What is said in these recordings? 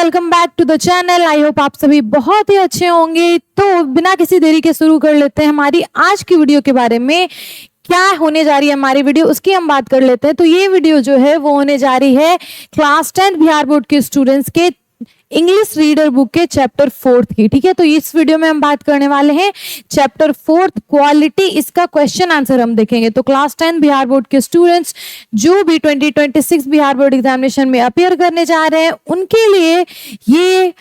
Welcome back to the channel. I hope आप सभी बहुत ही अच्छे होंगे। तो बिना किसी देरी के शुरू कर लेते हैं हमारी आज की वीडियो के बारे में। क्या होने जा रही है हमारी वीडियो, उसकी हम बात कर लेते हैं। तो ये वीडियो जो है वो होने जा रही है क्लास 10 बिहार बोर्ड के स्टूडेंट्स के इंग्लिश रीडर बुक के चैप्टर 4 की। ठीक है, तो इस वीडियो में हम बात करने वाले हैं चैप्टर 4 क्वालिटी। इसका क्वेश्चन आंसर हम देखेंगे। तो क्लास 10 बिहार बोर्ड के स्टूडेंट्स जो भी 2026 बिहार बोर्ड एग्जामिनेशन में अपियर करने जा रहे हैं उनके लिए ये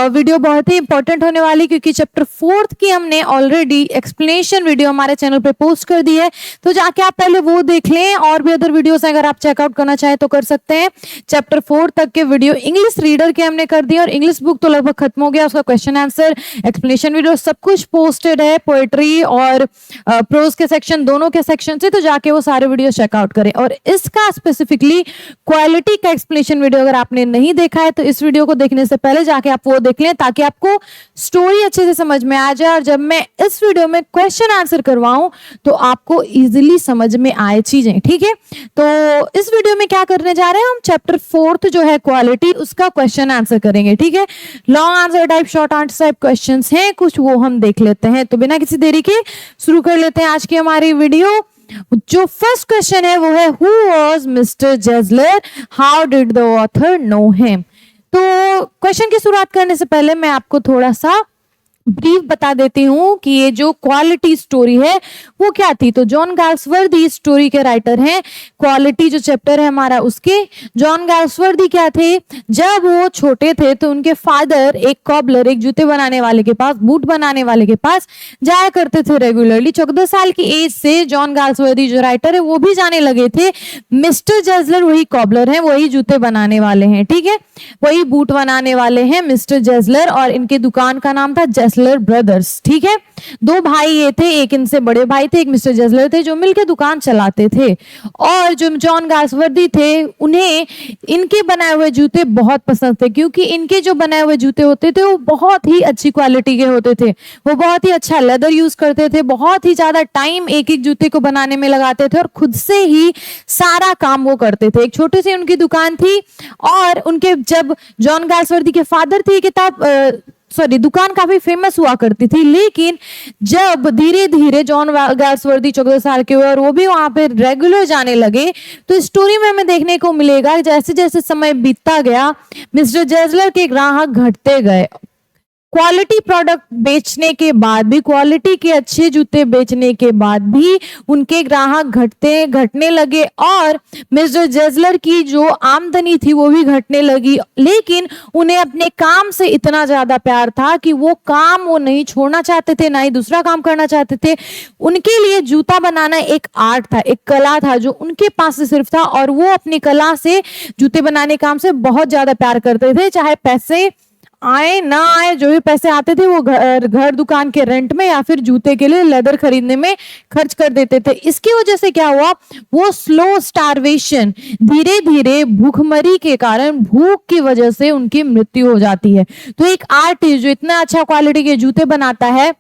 वीडियो बहुत ही इंपॉर्टेंट होने वाली, क्योंकि चैप्टर 4 की हमने ऑलरेडी एक्सप्लेनेशन वीडियो हमारे चैनल पे पोस्ट कर दी है। तो जाके आप पहले वो देख लें, और भी अदर वीडियोस अगर आप चेकआउट करना चाहें तो कर सकते हैं। चैप्टर 4 तक के वीडियो इंग्लिश रीडर के हमने कर दिए, और इंग्लिश बुक तो लगभग खत्म हो गया। उसका क्वेश्चन आंसर, एक्सप्लेनेशन वीडियो सब कुछ पोस्टेड है, पोएट्री और प्रोज के सेक्शन दोनों के सेक्शन से। तो जाके वो सारे वीडियो चेकआउट करें। और इसका स्पेसिफिकली क्वालिटी का एक्सप्लेनेशन वीडियो अगर आपने नहीं देखा है तो इस वीडियो को देखने से पहले जाके आप वो देख लें, ताकि आपको स्टोरी अच्छे से समझ में आ जाए, और जब मैं इस वीडियो में क्वेश्चन आंसर करवाऊं तो आपको इजिली समझ में आए चीजें। ठीक है, तो इस वीडियो में क्या करने जा रहे हैं हम, चैप्टर 4 जो है क्वालिटी, उसका क्वेश्चन आंसर करेंगे। ठीक है, long answer type, short answer type questions हैं कुछ, वो हम देख लेते हैं। तो बिना किसी देरी के शुरू कर लेते हैं आज की हमारी वीडियो। जो फर्स्ट क्वेश्चन है वो है, who was mister Gessler, how did the author know him. तो क्वेश्चन की शुरुआत करने से पहले मैं आपको थोड़ा सा ब्रीफ बता देती हूँ कि ये जो क्वालिटी स्टोरी है वो क्या थी। तो जॉन गाल्सवर्दी स्टोरी के राइटर हैं। क्वालिटी जो चैप्टर है हमारा उसके, जॉन गाल्सवर्दी क्या थे, जब वो छोटे थे तो उनके फादर एक कॉबलर, एक जूते बनाने वाले के पास, बूट बनाने वाले के पास जाया करते थे रेगुलरली। 14 साल की एज से जॉन गाल्सवर्दी जो राइटर है वो भी जाने लगे थे। मिस्टर जेजलर वही कॉबलर हैं, वही जूते बनाने वाले हैं। ठीक है, वही बूट बनाने वाले हैं मिस्टर जेजलर, और इनके दुकान का नाम था जेजलर ब्रदर्स। ठीक है, दो भाई ये थे, एक इनसे बड़े भाई थे, एक मिस्टर जेजलर थे, जो मिलकर दुकान चलाते थे। और जो जॉन गाल्सवर्दी थे उन्हें इनके बनाए हुए जूते बहुत पसंद थे, क्योंकि इनके जो बनाए हुए जूते होते थे वो बहुत ही अच्छी क्वालिटी के होते थे। वो बहुत ही अच्छा लेदर यूज करते थे, बहुत ही ज्यादा टाइम एक एक जूते को बनाने में लगाते थे, और खुद से ही सारा काम वो करते थे। एक छोटी सी उनकी दुकान थी, और उनके जब जॉन गाल्सवर्दी के फादर थे, दुकान काफी फेमस हुआ करती थी। लेकिन जब धीरे धीरे जॉन गाल्सवर्दी 14 साल के हुए और वो भी वहां पे रेगुलर जाने लगे, तो स्टोरी में हमें देखने को मिलेगा जैसे जैसे समय बीतता गया मिस्टर जेजलर के ग्राहक घटते गए। क्वालिटी प्रोडक्ट बेचने के बाद भी, क्वालिटी के अच्छे जूते बेचने के बाद भी उनके ग्राहक घटने लगे, और मिस्टर जेजलर की जो आमदनी थी वो भी घटने लगी। लेकिन उन्हें अपने काम से इतना ज्यादा प्यार था कि वो काम वो नहीं छोड़ना चाहते थे, ना ही दूसरा काम करना चाहते थे। उनके लिए जूता बनाना एक आर्ट था, एक कला था जो उनके पास से सिर्फ था, और वो अपनी कला से, जूते बनाने काम से बहुत ज्यादा प्यार करते थे। चाहे पैसे आए ना आए, जो भी पैसे आते थे वो घर दुकान के रेंट में या फिर जूते के लिए लेदर खरीदने में खर्च कर देते थे। इसकी वजह से क्या हुआ, वो स्लो स्टारवेशन, धीरे धीरे भूखमरी के कारण, भूख की वजह से उनकी मृत्यु हो जाती है। तो एक आर्टिस्ट जो इतना अच्छा क्वालिटी के जूते बनाता है,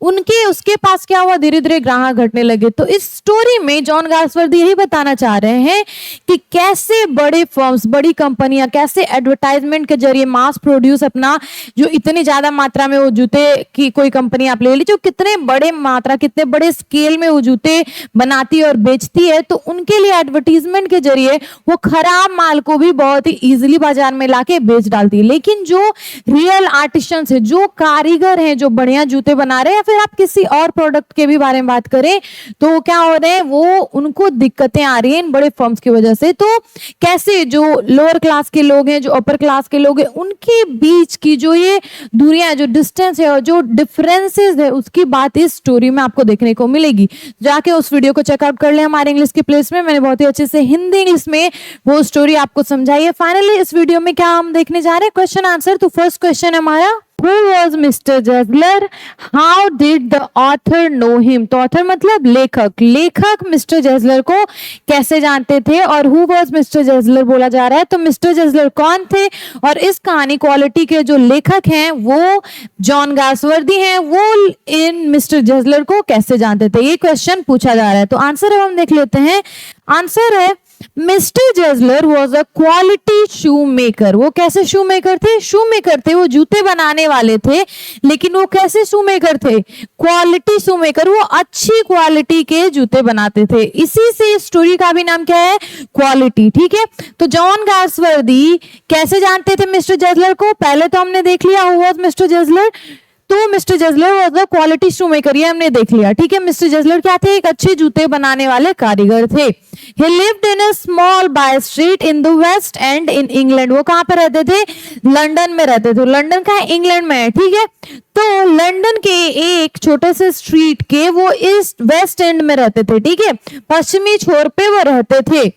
उसके पास क्या हुआ, धीरे धीरे ग्राहक घटने लगे। तो इस स्टोरी में जॉन गाल्सवर्दी यही बताना चाह रहे हैं कि कैसे बड़े फर्म्स, बड़ी कंपनियां कैसे एडवर्टाइजमेंट के जरिए मास प्रोड्यूस अपना, जो इतनी ज्यादा मात्रा में वो जूते की कोई कंपनी आप ले लीजिए, कितने बड़े मात्रा, कितने बड़े स्केल में वो जूते बनाती और बेचती है, तो उनके लिए एडवर्टीजमेंट के जरिए वो खराब माल को भी बहुत ही इजिली बाजार में लाके बेच डालती है। लेकिन जो रियल आर्टिस्टियंस है, जो कारीगर हैं, जो बढ़िया जूते बना रहे हैं, फिर आप किसी और प्रोडक्ट के भी बारे में बात करें तो क्या हो रहे हैं, वो उनको दिक्कतें आ रही हैं इन बड़े फर्म्स की वजह से। तो कैसे जो लोअर क्लास के लोग हैं, जो अपर क्लास के लोग हैं, उनके बीच की जो ये दूरियां, जो डिस्टेंस है और जो डिफरेंसेस है, उसकी बात इस स्टोरी में आपको देखने को मिलेगी। जाके उस वीडियो को चेकआउट कर ले हमारे इंग्लिश के प्लेस में, मैंने बहुत ही अच्छे से हिंदी इंग्लिश में वो स्टोरी आपको समझाई है। फाइनली इस वीडियो में क्या हम देखने जा रहे हैं, क्वेश्चन आंसर। तो फर्स्ट क्वेश्चन हमारा, Who was Mr. Jezzler? How did the author know him? तो author मतलब लेखक, लेखक मिस्टर जेजलर को कैसे जानते थे, और who was Mr. Jezzler बोला जा रहा है। तो मिस्टर जेजलर कौन थे, और इस कहानी क्वालिटी के जो लेखक हैं वो जॉन गाल्सवर्दी हैं, वो इन मिस्टर जेजलर को कैसे जानते थे, ये क्वेश्चन पूछा जा रहा है। तो आंसर अब हम देख लेते हैं। आंसर है mister Gessler was a quality shoe maker. वो कैसे शू मेकर थे? शू मेकर थे, वो जूते बनाने वाले थे, लेकिन वो कैसे शू मेकर थे? क्वालिटी शू मेकर, वो अच्छी क्वालिटी के जूते बनाते थे। इसी से स्टोरी का भी नाम क्या है? क्वालिटी। ठीक है, तो जॉन गार्सवर्दी कैसे जानते थे मिस्टर जेजलर को? पहले तो हमने देख लिया हु वाज मिस्टर जेजलर। तो mister Gessler was the quality shoe maker, ये हमने देख लिया। ठीक है, मिस्टर जेजलर क्या थे? एक अच्छे जूते बनाने वाले कारीगर थे। He lived in a small by street in the West End in England। वो कहाँ पे रहते थे? लंदन में रहते थे। लंदन का है? इंग्लैंड में है। ठीक है, तो लंदन के एक छोटे से स्ट्रीट के वो ईस्ट वेस्ट एंड में रहते थे। ठीक है, पश्चिमी छोर पे वो रहते थे।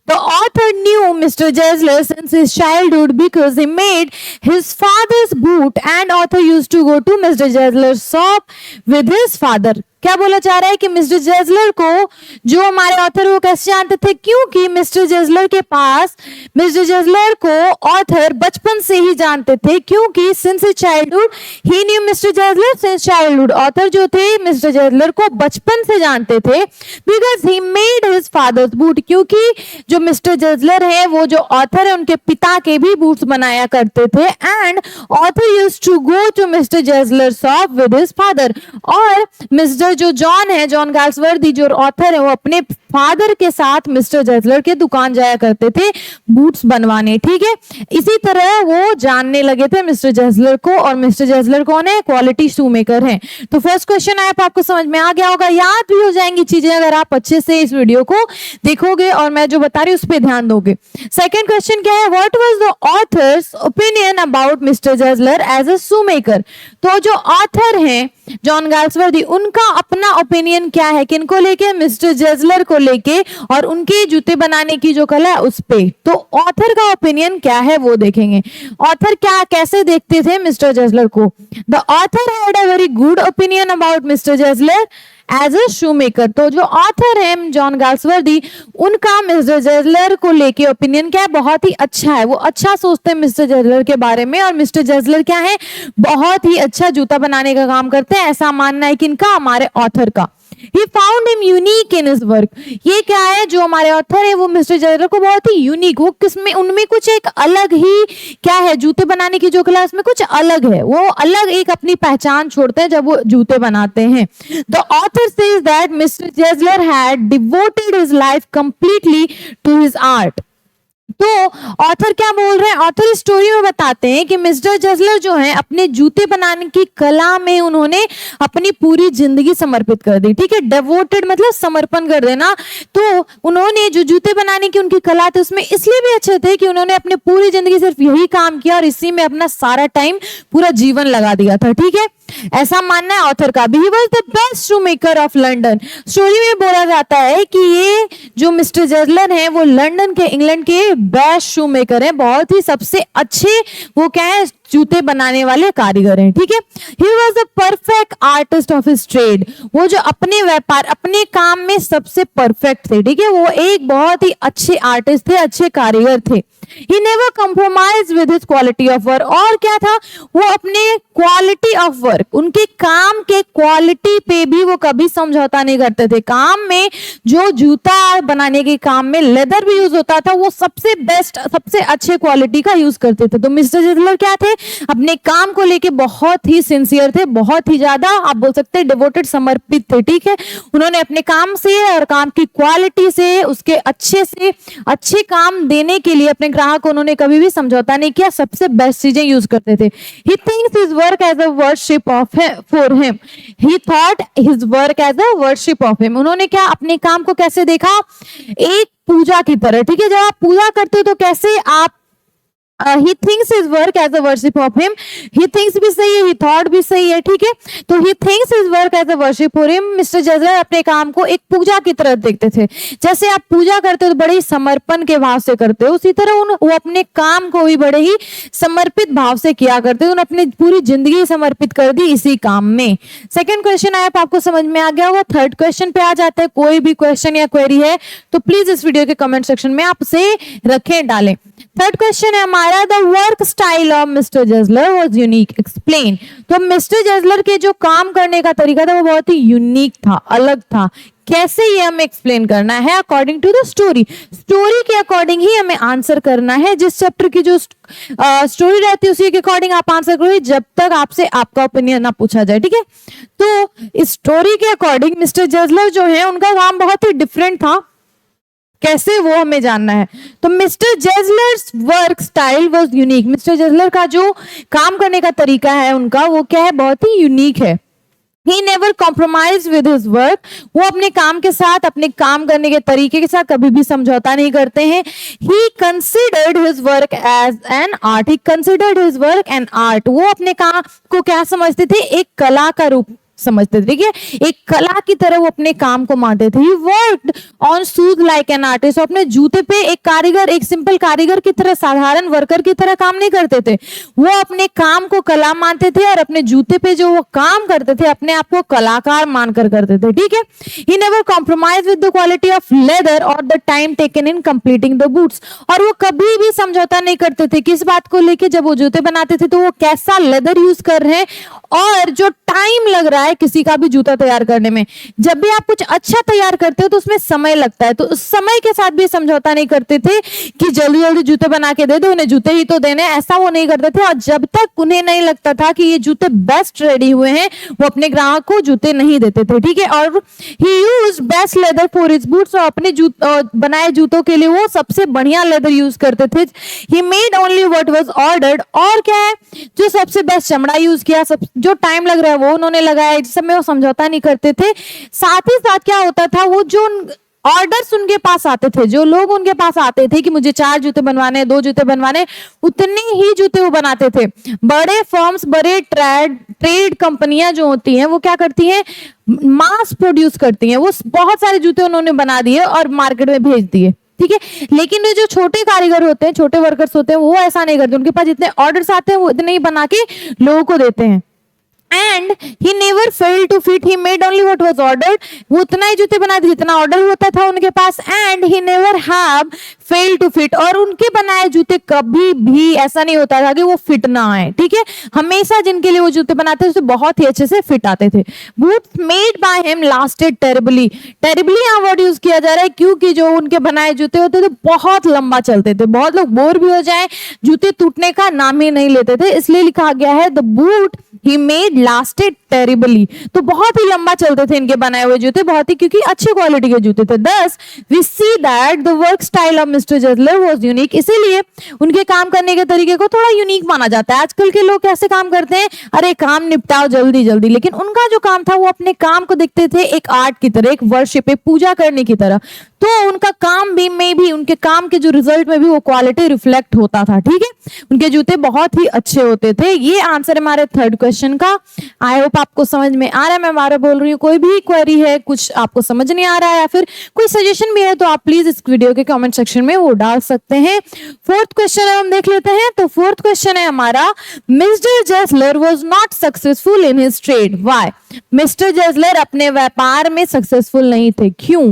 The author knew Mr. Jezzler since his childhood because he made his father's boot, and author used to go to Mr. Jezzler's shop with his father। क्या बोला जा रहा है कि मिस्टर जेजलर को जो हमारे ऑथर वो कैसे जानते थे? क्योंकि मिस्टर जेजलर के पास, मिस्टर जेजलर को ऑथर बचपन से ही जानते थे, क्योंकि since his childhood he knew mister Gessler since childhood. Author जो थे मिस्टर जेजलर को बचपन से जानते थे, because he made his father's boot, क्योंकि जो मिस्टर जेजलर है वो जो ऑथर है उनके पिता के भी बूट्स बनाया करते थे। And author used to go to mister Gessler shop with his father. और मिस्टर जो जॉन है, जॉन गार्सवर्दी जो ऑथर है, वो अपने फादर के साथ मिस्टर जेजलर के दुकान जाया करते थे बूट्स बनवाने। ठीक है, इसी तरह वो जानने लगे थे मिस्टर जेजलर को। और मिस्टर जेजलर कौन है? क्वालिटी शू मेकर है। तो फर्स्ट क्वेश्चन आया, आपको समझ में आ गया होगा, याद भी हो जाएंगी चीजें अगर आप अच्छे से इस वीडियो को देखोगे और मैं जो बता रही हूँ उस पर ध्यान दोगे। सेकेंड क्वेश्चन क्या है? What was the author's opinion about mister Gessler as a shoe maker. तो जो ऑथर हैं जॉन गार्सवर्दी, उनका अपना ओपिनियन क्या है? किनको लेके? मिस्टर जेजलर को लेके, और उनके जूते बनाने की जो कला है उस पे। तो ऑथर का ओपिनियन क्या है वो देखेंगे। ऑथर क्या कैसे देखते थे मिस्टर जेजलर को? The author had a very good opinion about mister Gessler as a shoe maker. तो जो ऑथर है जॉन गार्सवर्दी, उनका मिस्टर जेजलर को लेके ओपिनियन क्या है? बहुत ही अच्छा है। वो अच्छा सोचते हैं मिस्टर जेजलर के बारे में, और मिस्टर जेजलर क्या है? बहुत ही अच्छा जूता बनाने का काम करते हैं, ऐसा मानना है किनका? हमारे ऑथर का। He found him unique in his work। ये क्या है? जो हमारे ऑथर है वो मिस्टर जेजलर को बहुत ही यूनिक, वो किसमें, उनमें कुछ एक अलग ही क्या है? जूते बनाने की जो कला उसमें कुछ अलग है, वो अलग एक अपनी पहचान छोड़ते हैं जब वो जूते बनाते हैं। The author says that Mr. Jezzler had devoted his life completely to his art। तो ऑथर क्या बोल रहे हैं? ऑथर इस स्टोरी में बताते हैं कि मिस्टर जेजलर जो है अपने जूते बनाने की कला में उन्होंने अपनी पूरी जिंदगी समर्पित कर दी। ठीक है, डेवोटेड मतलब समर्पण कर देना। तो उन्होंने जो जूते बनाने की उनकी कला थी उसमें इसलिए भी अच्छे थे कि उन्होंने अपनी पूरी जिंदगी सिर्फ यही काम किया और इसी में अपना सारा टाइम, पूरा जीवन लगा दिया था। ठीक है, ऐसा मानना है ऑथर का भी। He was the best shoemaker of London। Story में बोला जाता है कि ये जो मिस्टर जेजलर हैं वो लंदन के, इंग्लैंड के बेस्ट शू मेकर हैं, बहुत ही सबसे अच्छे वो क्या है? जूते बनाने वाले कारीगर हैं। ठीक है, he was a perfect artist of his trade। वो जो अपने व्यापार, अपने काम में सबसे परफेक्ट थे। ठीक है, वो एक बहुत ही अच्छे आर्टिस्ट थे, अच्छे कारीगर थे। He never compromised with his quality of work। और क्या था? वो अपने क्वालिटी ऑफ वर्क, उनके काम के क्वालिटी पे भी वो कभी समझौता नहीं करते थे। काम में जो जूता बनाने के काम में लेदर भी यूज होता था, वो सबसे बेस्ट, सबसे अच्छे क्वालिटी का यूज करते थे। तो मिस्टर जेजलर क्या थे? अपने काम को लेके बहुत ही सिंसियर थे, बहुत ही ज्यादा आप बोल सकते हैं डिवोटेड, समर्पित थे। ठीक है, उन्होंने अपने काम से और काम की क्वालिटी से, उसके अच्छे से अच्छे काम देने के लिए अपने ग्राहक को उन्होंने कभी भी समझौता नहीं किया, सबसे बेस्ट चीजें यूज करते थे। He thinks his work as a worship of him, for him। He thought his work as a worship of him। उन्होंने क्या अपने काम को कैसे देखा? एक पूजा की तरह। ठीक है, जब आप पूजा करते हो तो कैसे आप he thinks his work as a worship of him। he thinks भी सही है, he thought भी सही है। ठीक है, तो he thinks his work as a worship for him। Mister Gessler अपने काम को एक पूजा की तरह देखते थे। जैसे आप पूजा करते हो तो बड़े ही समर्पण के भाव से करते हो, उसी तरह वो अपने काम को भी बड़े ही समर्पित भाव से किया करते थे। उन्होंने अपनी पूरी जिंदगी समर्पित कर दी इसी काम में। सेकेंड क्वेश्चन आया, आपको समझ में आ गया होगा। थर्ड क्वेश्चन पे आ जाते हैं। कोई भी क्वेश्चन या क्वेरी है तो प्लीज इस वीडियो के कमेंट सेक्शन में आप उसे रखें, डालें। थर्ड क्वेश्चन है हमारा, the work style of mister Gessler was unique, explain. तो मिस्टर जेजलर के जो काम करने का तरीका था वो बहुत ही यूनिक था, अलग था। कैसे ये हमें एक्सप्लेन करना है according to the story. Story के अकॉर्डिंग ही हमें आंसर करना है। जिस चैप्टर की जो स्टोरी रहती है उसी के अकॉर्डिंग आप आंसर करोगे, जब तक आपसे आपका ओपिनियन ना पूछा जाए, ठीक है। तो इस स्टोरी के अकॉर्डिंग मिस्टर जेजलर जो है उनका काम बहुत ही डिफरेंट था, कैसे वो हमें जानना है। तो mister Gessler's work style was unique. Mister Gessler का जो काम करने का तरीका है उनका, वो क्या है, बहुत ही यूनिक है। He never compromised with his work. वो अपने काम के साथ, अपने काम करने के तरीके के साथ कभी भी समझौता नहीं करते हैं। He considered his work as an art. He considered his work an art. वो अपने काम को क्या समझते थे, एक कला का रूप समझते थे, ठीक है, एक कला की तरह वो अपने काम को मानते थे। He worked on shoes like an artist. अपने जूते पे एक कारीगर, एक सिंपल कारीगर की तरह, साधारण वर्कर की तरह काम नहीं करते थे। वो अपने काम को कला मानते थे और अपने जूते पे जो वो काम करते थे अपने आप को कलाकार मानकर करते थे, ठीक है। He never compromised with the quality of leather or the time taken in completing the boots. और वो कभी भी समझौता नहीं करते थे किस बात को लेके, जब वो जूते बनाते थे तो वो कैसा लेदर यूज कर रहे हैं और जो टाइम लग रहा है किसी का भी जूता तैयार करने में। जब भी आप कुछ अच्छा तैयार करते हो तो उसमें समय लगता है, तो उस समय के साथ भी समझौता नहीं करते थे कि जल्दी जल्दी जूते बना के दे दो, उन्हें जूते ही तो देने, ऐसा वो नहीं करते थे। और जब तक उन्हें नहीं लगता था कि ये जूते बेस्ट रेडी हुए हैं, वो अपने ग्राहक को जूते नहीं देते थे, ठीक है। और ही used best leather for his boots. और अपने बनाए जूतों के लिए वो सबसे बढ़िया लेदर यूज करते थे। He made only what was ordered. और क्या है, जो सबसे बेस्ट चमड़ा यूज किया, सब जो टाइम लग रहा है वो उन्होंने लगाया, इस समय वो समझौता नहीं करते थे। साथ ही साथ क्या होता था, वो जो ऑर्डर्स उनके पास आते थे, जो लोग उनके पास आते थे कि मुझे 4 जूते बनवाने, 2 जूते बनवाने, उतने ही जूते वो बनाते थे। बड़े फर्म्स, बड़े ट्रेड कंपनियां जो होती हैं वो क्या करती हैं, मास प्रोड्यूस करती हैं। वो बहुत सारे जूते उन्होंने बना दिए और मार्केट में भेज दिए, ठीक है। लेकिन ये जो छोटे कारीगर होते हैं, छोटे वर्कर्स होते हैं, वो ऐसा नहीं करते। उनके पास जितने ऑर्डर्स आते हैं वो इतने ही बना के लोगों को देते हैं। And he never failed to fit. He made only what was ordered. वो उतना ही जूते बनाए थे जितना ऑर्डर होता था उनके पास। And he never have failed to fit. और उनके बनाए जूते कभी भी ऐसा नहीं होता था कि वो फिट ना आए, ठीक है। हमेशा जिनके लिए वो जूते बनाते थे उसे बहुत ही अच्छे से फिट आते थे। Boots made by him lasted terribly. Terribly यहाँ वर्ड यूज किया जा रहा है क्योंकि जो उनके बनाए जूते होते थे बहुत लंबा चलते थे, बहुत लोग बोर भी हो जाए, जूते टूटने का नाम ही नहीं लेते थे, इसलिए लिखा गया है the boot he made lasted terribly. तो बहुत ही लंबा चलते थे इनके बनाए हुए जूते, बहुत ही, क्योंकि अच्छे क्वालिटी के जूते थे। Thus we see that the work style of mister Gessler was unique. इसीलिए उनके काम करने के तरीके को थोड़ा यूनिक माना जाता है। आजकल के लोग कैसे काम करते हैं, अरे काम निपटाओ जल्दी जल्दी, लेकिन उनका जो काम था वो अपने काम को देखते थे एक आर्ट की तरह, एक वर्शिप, एक पूजा करने की तरह। तो उनका काम भी में भी, उनके काम के जो रिजल्ट में भी वो क्वालिटी रिफ्लेक्ट होता था, ठीक है। उनके जूते बहुत ही अच्छे होते थे। ये आंसर हमारे थर्ड क्वेश्चन का। आई होप आपको समझ में आ रहा है, मैं बार बोल रही हूँ। कोई भी क्वेरी है, कुछ आपको समझ नहीं आ रहा है या फिर कोई सजेशन भी है तो आप प्लीज इस वीडियो के कमेंट सेक्शन में वो डाल सकते हैं। फोर्थ क्वेश्चन हम देख लेते हैं। तो फोर्थ क्वेश्चन है हमारा, mister Gessler was not successful in his trade, why. Mister Gessler अपने व्यापार में सक्सेसफुल नहीं थे, क्यों।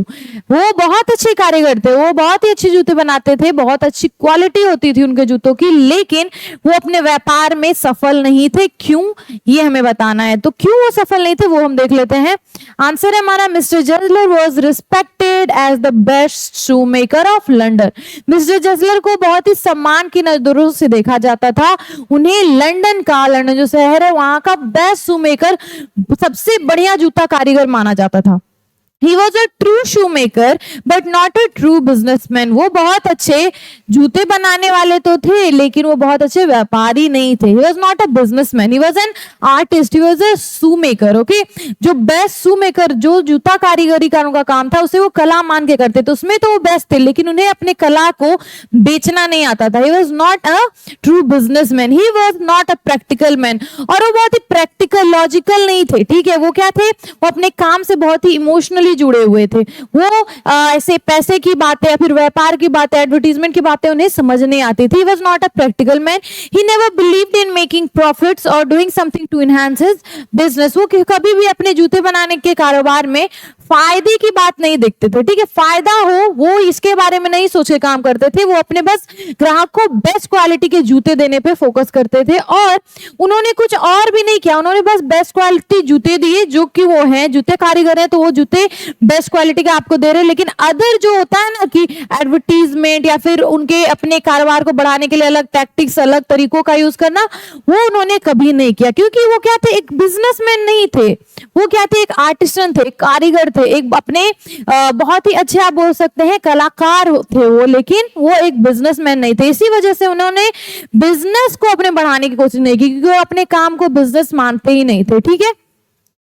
वो बहुत अच्छे कारीगर थे, वो बहुत ही अच्छे जूते बनाते थे, बहुत अच्छी क्वालिटी होती थी उनके जूतों की, लेकिन वो अपने व्यापार में सफल नहीं थे, क्यों, ये हमें बताना है। तो क्यों वो सफल नहीं थे वो हम देख लेते हैं। आंसर है हमारा, mister Gessler was respected as the best shoe maker of London. Mister Gessler को बहुत ही सम्मान की नजरों से देखा जाता था। उन्हें लंदन जो शहर है वहां का बेस्ट शू मेकर, सबसे बढ़िया जूता कारीगर माना जाता था। He was a true shoemaker but not a true businessman. वो बहुत अच्छे जूते बनाने वाले तो थे लेकिन वो बहुत अच्छे व्यापारी नहीं थे। He was not a businessman. He was an artist. He was a shoemaker. Okay? जो बेस्ट shoemaker, जो जूता कारीगरी का उनका काम था उसे वो कला मान के करते थे, उसमें तो वो बेस्ट थे, लेकिन उन्हें अपने कला को बेचना नहीं आता था। He was not a true businessman. He was not a practical man. और वो बहुत ही प्रैक्टिकल, लॉजिकल नहीं थे, ठीक है। वो क्या थे, वो अपने काम से बहुत ही इमोशनली जुड़े हुए थे। वो ऐसे पैसे की बातें या फिर व्यापार की बातें, एडवर्टीजमेंट की बातें उन्हें समझ नहीं आती थी। He was not a practical man. He never believed in making profits or doing something to enhance his business. वो कभी भी अपने जूते बनाने के कारोबार में फायदे की बात नहीं देखते थे, ठीक है, फायदा हो वो इसके बारे में नहीं सोच के काम करते थे, वो अपने बस ग्राहक को बेस्ट क्वालिटी के जूते देने पे फोकस करते थे। और उन्होंने कुछ और भी नहीं किया, उन्होंने बस बेस्ट क्वालिटी जूते दिए, जो कि वो हैं जूते कारीगर हैं तो वो जूते बेस्ट क्वालिटी के आपको दे रहे हैं। लेकिन अदर जो होता है ना कि एडवर्टीजमेंट या फिर उनके अपने कारोबार को बढ़ाने के लिए अलग टैक्टिक्स, अलग तरीकों का यूज करना, वो उन्होंने कभी नहीं किया, क्योंकि वो क्या थे, एक बिजनेसमैन नहीं थे, वो क्या थे, एक आर्टिसन थे, कारीगर थे, एक अपने बहुत ही अच्छे आप बोल सकते हैं कलाकार थे वो, लेकिन वो एक बिजनेसमैन नहीं थे। इसी वजह से उन्होंने बिजनेस को अपने बढ़ाने की कोशिश नहीं की, क्योंकि वो अपने काम को बिजनेस मानते ही नहीं थे, ठीक है।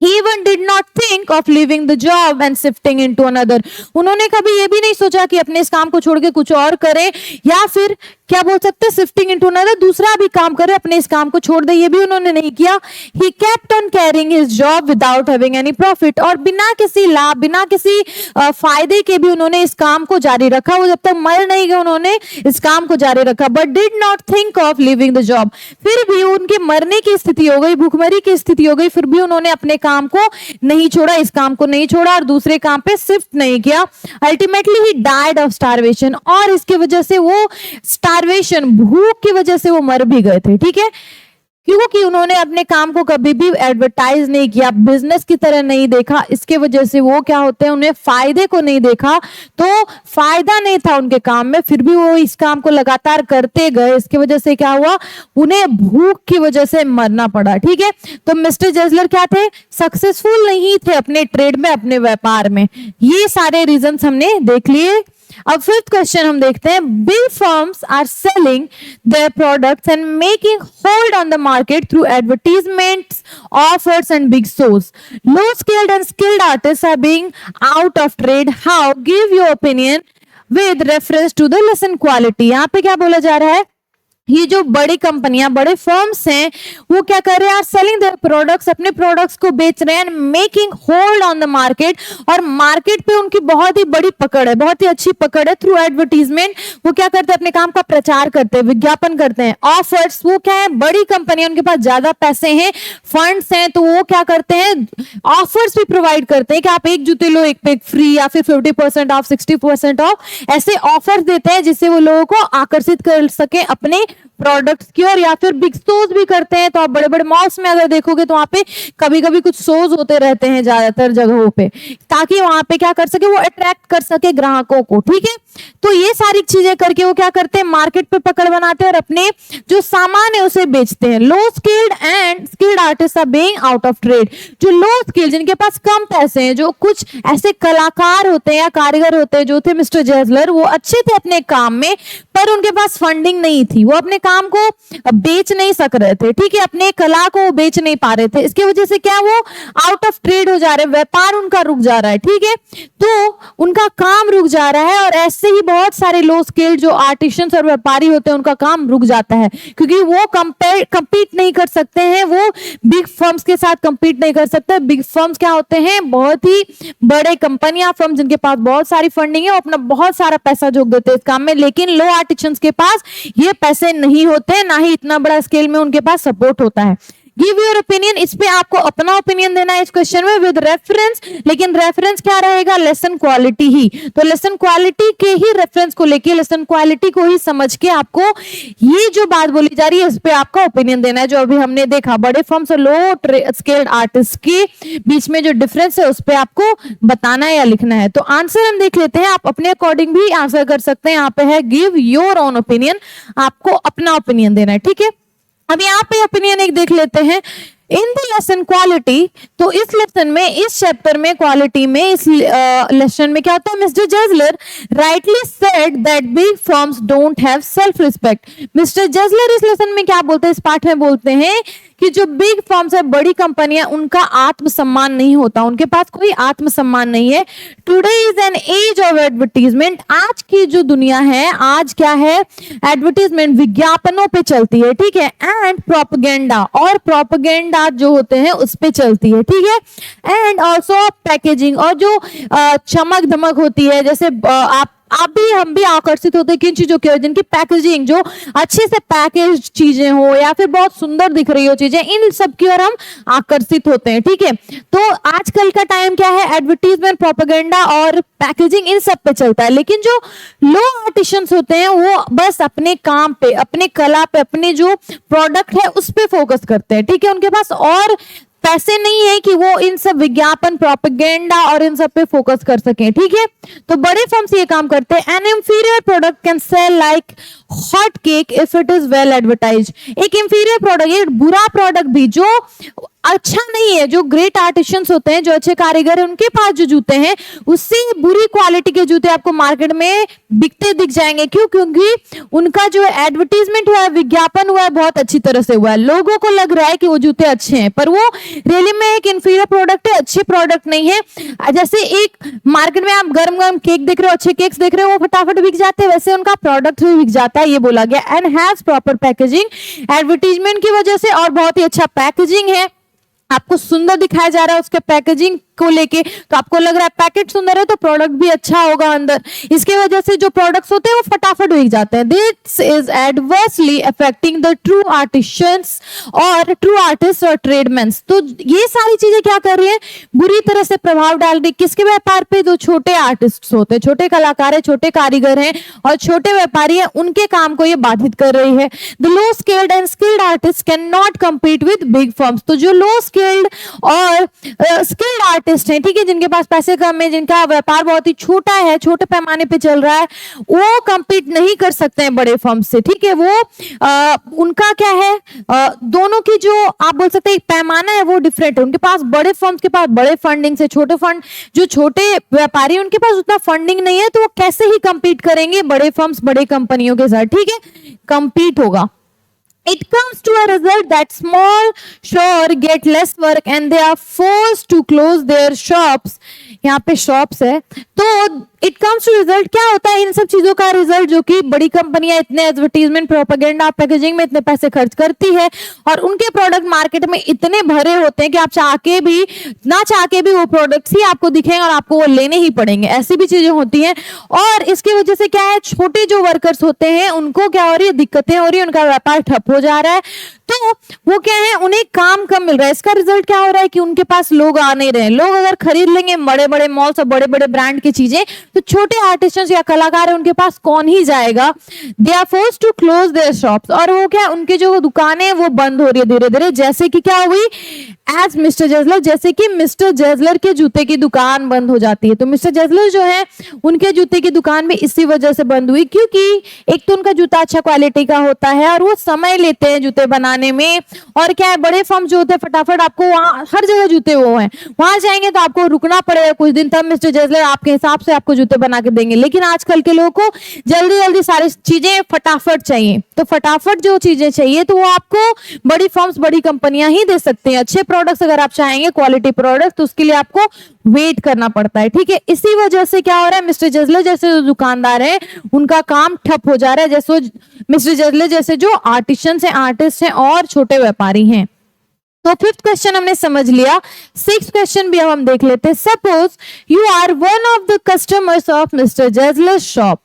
He even did not think of leaving the job and shifting into another. उन्होंने कभी ये भी नहीं सोचा कि अपने इस काम को छोड़ के कुछ और करें, या फिर क्या बोल सकते हैं शिफ्टिंग इनटू अनदर, दूसरा भी काम करे, अपने इस काम को छोड़ दे, ये भी उन्होंने नहीं किया। He kept on carrying his job without having any profit. और बिना किसी लाभ, बिना किसी फायदे के भी उन्होंने इस काम को जारी रखा, वो जब तक मर नहीं गए उन्होंने इस काम को जारी रखा। But did not think of leaving the job. फिर भी उनके मरने की स्थिति हो गई, भूखमरी की स्थिति हो गई, फिर भी उन्होंने अपने काम को नहीं छोड़ा, इस काम को नहीं छोड़ा और दूसरे काम पे शिफ्ट नहीं किया। Ultimately he died of starvation, और इसकी वजह से वो स्टारवेशन, भूख की वजह से वो मर भी गए थे, ठीक है, क्योंकि उन्होंने अपने काम को कभी भी एडवर्टाइज नहीं किया, बिजनेस की तरह नहीं देखा। इसके वजह से वो क्या होते हैं, उन्हें फायदे को नहीं देखा, तो फायदा नहीं था उनके काम में, फिर भी वो इस काम को लगातार करते गए। इसकी वजह से क्या हुआ, उन्हें भूख की वजह से मरना पड़ा, ठीक है। तो मिस्टर जेजलर क्या थे, सक्सेसफुल नहीं थे अपने ट्रेड में, अपने व्यापार में। ये सारे रीजंस हमने देख लिए। अब फिफ्थ क्वेश्चन हम देखते हैं, big firms are selling their products and making hold on the market through advertisements, offers and big shows. Low skilled and skilled artist are being out of trade. How, give your opinion with reference to the lesson quality. यहाँ पे क्या बोला जा रहा है, ये जो बड़ी कंपनियां, बड़े फर्म्स हैं, वो क्या कर रहे हैं, सेलिंग देयर प्रोडक्ट्स, अपने प्रोडक्ट्स को बेच रहे हैं, making hold on the market, और मार्केट पे उनकी बहुत ही बड़ी पकड़ है, बहुत ही अच्छी पकड़ है। थ्रू एडवर्टीजमेंट, वो क्या करते हैं, अपने काम का प्रचार करते हैं, विज्ञापन करते हैं। ऑफर्स, वो क्या है, बड़ी कंपनियां, उनके पास ज्यादा पैसे हैं, फंड्स हैं, तो वो क्या करते हैं, ऑफर्स भी प्रोवाइड करते हैं कि आप एक जूते लो एक पे एक फ्री, या फिर 50% ऑफ, 60% ऑफ, ऐसे ऑफर्स देते हैं जिससे वो लोगों को आकर्षित कर सके अपने प्रोडक्ट्स की ओर। या फिर बिग शोज भी करते हैं, तो आप बड़े बड़े मॉल्स में अगर देखोगे तो वहां पे कभी कभी कुछ शोज होते रहते हैं ज्यादातर जगहों पे, ताकि वहां पे क्या कर सके, वो अट्रैक्ट कर सके ग्राहकों को, ठीक है। तो ये सारी चीजें करके वो क्या करते हैं, मार्केट पे पकड़ बनाते हैं और अपने जो सामान है उसे बेचते हैं। Low skilled and skilled artist are being out of trade. जो लो स्किल्ड, जिनके पास कम पैसे हैं, जो कुछ ऐसे कलाकार होते हैं या कारीगर होते हैं, जो थे मिस्टर जेजलर, वो अच्छे थे अपने काम में, पर उनके पास फंडिंग नहीं थी, वो अपने काम को बेच नहीं सक रहे थे, ठीक है, अपने कला को बेच नहीं पा रहे थे। इसकी वजह से क्या, वो आउट ऑफ ट्रेड हो जा रहे हैं, व्यापार उनका रुक जा रहा है, ठीक है, तो उनका काम रुक जा रहा है। और ऐसे ही बहुत सारे लो स्किल्ड जो आर्टिशियंस और व्यापारी होते हैं, उनका काम रुक जाता है, क्योंकि वो कंपीट नहीं कर सकते हैं, वो बिग फर्म्स के साथ कंपीट नहीं कर सकते। बिग फर्म्स क्या होते हैं, बहुत ही बड़े कंपनियां, फर्म जिनके पास बहुत सारी फंडिंग है, वो अपना बहुत सारा पैसा झोंक देते हैं इस काम में। लेकिन लो आर्टिशियंस के पास ये पैसे नहीं होते, ना ही इतना बड़ा स्केल में उनके पास सपोर्ट होता है। गिव योर ओपिनियन, इस पे आपको अपना ओपिनियन देना है इस क्वेश्चन में विद रेफरेंस, लेकिन रेफरेंस क्या रहेगा, लेसन क्वालिटी ही। तो लेसन क्वालिटी के ही रेफरेंस को लेके, लेसन क्वालिटी को ही समझ के आपको ये जो बात बोली जा रही है इस पे आपका ओपिनियन देना है। जो अभी हमने देखा, बड़े फर्म्स और लो स्केल्ड आर्टिस्ट के बीच में जो डिफरेंस है उस पे आपको बताना है या लिखना है। तो आंसर हम देख लेते हैं, आप अपने अकॉर्डिंग भी आंसर कर सकते हैं। यहाँ पे है गिव योर ओन ओपिनियन, आपको अपना ओपिनियन देना है, ठीक है। अब यहाँ पे ओपिनियन एक देख लेते हैं, इन द लेसन क्वालिटी। तो इस लेसन में, इस चैप्टर में, क्वालिटी में, इस लेसन में क्या होता है, mister Gessler rightly said that big firms don't have self respect. Mister Gessler इस लेसन में क्या बोलते हैं, इस पाठ में बोलते हैं कि जो बिग फर्म्स है, बड़ी कंपनियां, उनका आत्मसम्मान नहीं होता, उनके पास कोई आत्मसम्मान नहीं है। Today is an age of advertisement. आज की जो दुनिया है, आज क्या है, एडवर्टीजमेंट, विज्ञापनों पे चलती है, ठीक है, एंड प्रोपेगेंडा, और प्रोपेगेंडा जो होते हैं उस पे चलती है, ठीक है, एंड ऑल्सो पैकेजिंग, और जो चमक धमक होती है, जैसे आप आप भी हम भी आकर्षित होते हैं किन चीजों की ओर, जिनकी पैकेजिंग जो अच्छे से पैकेज चीजें हो या फिर बहुत सुंदर दिख रही हो चीजें, इन सब की ओर हम आकर्षित होते हैं। ठीक है, तो आजकल का टाइम क्या है, एडवर्टीजमेंट, प्रोपेगेंडा और पैकेजिंग इन सब पे चलता है। लेकिन जो लो आर्टिशंस होते हैं वो बस अपने काम पे, अपने कला पे, अपने जो प्रोडक्ट है उस पे फोकस करते हैं। ठीक है, उनके पास और पैसे नहीं है कि वो इन सब विज्ञापन, प्रोपेगेंडा और इन सब पे फोकस कर सकें। ठीक है, तो बड़े फर्म्स ये काम करते हैं। N inferior product can sell like hot cake if it is well advertise. एक इंफीरियर प्रोडक्ट, एक बुरा प्रोडक्ट भी जो अच्छा नहीं है, जो ग्रेट आर्टिशियंस होते हैं, जो अच्छे कारीगर हैं, उनके पास जो जूते हैं उससे बुरी क्वालिटी के जूते आपको मार्केट में बिकते दिख जाएंगे। क्यों? क्योंकि उनका जो एडवर्टीजमेंट हुआ है, विज्ञापन हुआ है, बहुत अच्छी तरह से हुआ है। लोगों को लग रहा है कि वो जूते अच्छे हैं, पर वो रियली में एक इंफीरियर प्रोडक्ट है, अच्छे प्रोडक्ट नहीं है। जैसे एक मार्केट में आप गरम गरम केक देख रहे हो, अच्छे केक्स देख रहे हो, वो फटाफट बिक जाते हैं, वैसे उनका प्रोडक्ट भी बिक जाता है, ये बोला गया। And has proper packaging, advertisement की वजह से और बहुत ही अच्छा पैकेजिंग है, आपको सुंदर दिखाया जा रहा है उसके पैकेजिंग को लेके, तो आपको लग रहा है पैकेट सुंदर है तो प्रोडक्ट भी अच्छा होगा अंदर। इसके वजह से जो प्रोडक्ट्स होते हैं वो फटाफट बिक जाते हैं। This is adversely affecting the true artisans और ट्रू आर्टिस्ट और ट्रेडमैन। तो ये सारी चीजें क्या कर रही है, बुरी तरह से प्रभाव डाल रही किसके व्यापार पे, जो छोटे आर्टिस्ट होते हैं, छोटे कलाकार है, छोटे कारीगर हैं और छोटे व्यापारी हैं, उनके काम को ये बाधित कर रही है। The low skilled and skilled artist can not compete with big firms. तो जो लो स्किल्ड और स्किल्ड आर्टिस्ट हैं, ठीक है, जिनके पास पैसे कम है, जिनका व्यापार बहुत ही छोटा है, छोटे पैमाने पे चल रहा है, वो कम्पीट नहीं कर सकते हैं बड़े फर्म से। ठीक है, वो उनका क्या है, दोनों की जो आप बोल सकते हैं पैमाना है वो डिफरेंट है। उनके पास बड़े फर्म्स के पास बड़े फंडिंग से, छोटे फंड जो छोटे व्यापारी उनके पास उतना फंडिंग नहीं है, तो वो कैसे ही कम्पीट करेंगे बड़े फर्म्स, बड़े कंपनियों के साथ। ठीक है, कम्पीट होगा। It comes to a result that small shop get less work and they are forced to close their shops. यहाँ पे shops है, तो इट कम्स टू रिजल्ट, क्या होता है इन सब चीजों का रिजल्ट, जो कि बड़ी कंपनियां इतने एडवर्टीजमेंट, प्रोपेगेंडा, पैकेजिंग में इतने पैसे खर्च करती है और उनके प्रोडक्ट मार्केट में इतने भरे होते हैं कि आप चाह के भी ना चाह के भी वो प्रोडक्ट्स ही आपको दिखेंगे और आपको वो लेने ही पड़ेंगे, ऐसी भी चीजें होती हैं। और इसकी वजह से क्या है, छोटे जो वर्कर्स होते हैं उनको क्या हो रही है, दिक्कतें हो रही है, उनका व्यापार ठप हो जा रहा है, तो वो क्या है, उन्हें काम कम मिल रहा है। इसका रिजल्ट क्या हो रहा है कि उनके पास लोग आ नहीं रहे। लोग अगर खरीद लेंगे बड़े बड़े मॉल्स और बड़े बड़े ब्रांड की चीजें, तो छोटे आर्टिस्ट्स या कलाकार है उनके पास कौन ही जाएगा। They are forced to close their shops, और वो क्या, उनके जो दुकानें वो बंद हो रही है धीरे धीरे। जैसे कि क्या हुई, एज मिस्टर जेजलर, जैसे कि मिस्टर जेजलर के जूते की दुकान बंद हो जाती है। तो मिस्टर जेजलर जो है उनके जूते की दुकान भी इसी वजह से बंद हुई, क्योंकि एक तो उनका जूता अच्छा क्वालिटी का होता है और वो समय लेते हैं जूते बनाने में, और क्या है, बड़े फर्म जो होते हैं फटाफट आपको वहां हर जगह जूते वो हैं, वहां जाएंगे तो आपको रुकना पड़ेगा कुछ दिन, तब मिस्टर जेजलर आपके हिसाब से आपको जूते बना के देंगे। लेकिन आजकल के लोगों को जल्दी जल्दी सारी चीजें फटाफट चाहिए, तो फटाफट जो चीजें चाहिए तो वो आपको बड़ी फर्म्स, बड़ी कंपनियां ही दे सकते हैं। अच्छे प्रोडक्ट्स अगर आप चाहेंगे, क्वालिटी प्रोडक्ट, तो उसके लिए आपको वेट करना पड़ता है। ठीक है, इसी वजह से क्या हो रहा है, मिस्टर जेजलर जैसे जो दुकानदार हैं उनका काम ठप हो जा रहा है, जैसे मिस्टर जेजलर जैसे जो आर्टिशियंस हैं, आर्टिस्ट हैं और छोटे व्यापारी हैं। तो फिफ्थ क्वेश्चन हमने समझ लिया, सिक्स्थ क्वेश्चन भी अब हम देख लेते हैं। Suppose you are one of the customers of mister Gessler shop.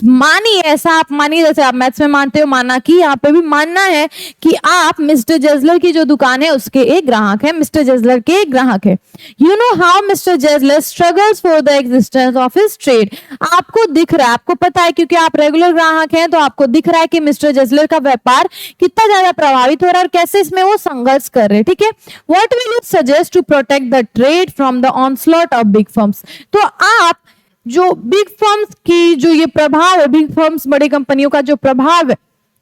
मानिए, ऐसा आप मानिए जैसे आप मैथ्स में मानते हो, माना कि यहाँ पे भी मानना है कि आप मिस्टर जेजलर की जो दुकान है उसके एक ग्राहक है, मिस्टर जेजलर के एक ग्राहक है। You know how mister Gessler struggles for the existence of his trade. आपको दिख रहा है, आपको पता है, क्योंकि आप रेगुलर ग्राहक हैं, तो आपको दिख रहा है कि मिस्टर जेजलर का व्यापार कितना ज्यादा प्रभावित हो रहा है और कैसे इसमें वो संघर्ष कर रहे हैं। ठीक है, what will you suggest to protect the trade from the onslaught of big firms. तो आप जो बिग फर्म्स की जो ये प्रभाव है, बिग फर्म्स, बड़ी कंपनियों का जो प्रभाव है